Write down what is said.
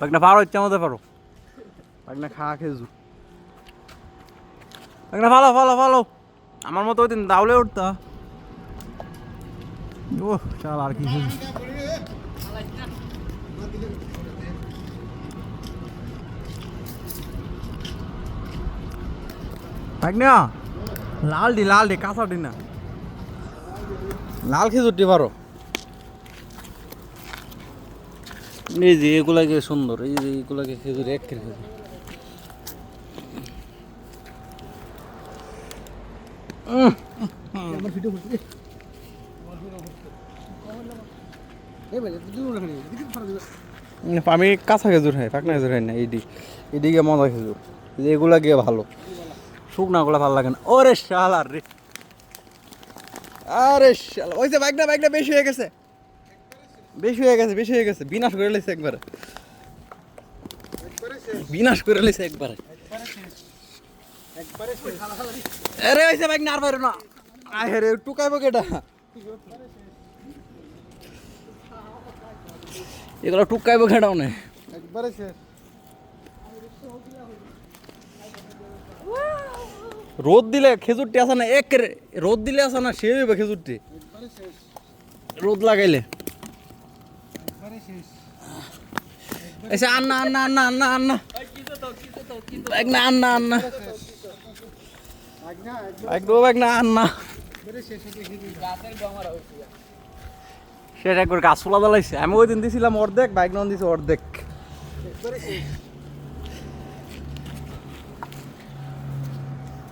বাগনা পারো, ইচ্ছা মতো পারো। বাগনা খা খেজুর। বাগনা ফালো ফালো ফালো। আমার মতো ওই দিন দাউলে উঠতা। ও চাল আর কি বাগনা লাল ডি কাঁচা ডি না, লাল খেজুরটি পারো। এই যে এগুলাকে সুন্দর, এই যে এগুলাকে খেজুর এক খেজুর। আমি কাঁচা খেজুর খাই, পাকনা খেজুর খাই না। এদিকে মজা খেজুর, এগুলা গিয়ে ভালো, শুকনাগুলা ভালো লাগে না। ওরে শালা রে, আরে শালা ওই যে বাইকটা বেশি হয়ে গেছে, বেশি হয়ে গেছে। বিনাশ করে লেছে একবারে, বিনাশ করে লেছে একবারে। আরে ওই যে বাইক না আর বাইরে না, আয় রে টুকাইবো কেটা, এগুলো টুকাইবো কেটাও না একবারে শেষ। রোদ দিলে খেজুরটি আসে না, এক রোদ দিলে আসে না, সে হইবে খেজুরটি রোদ লাগাইলে। এসে আন্না আন্না আন্না আন্না আন্না না আন্না আন্না আন্না সেটা একবার গাছ ফোলা জ্বালাইছে। আমি ওই দিন দিছিলাম অর্ধেক, বাইক নন দিছে অর্ধেক।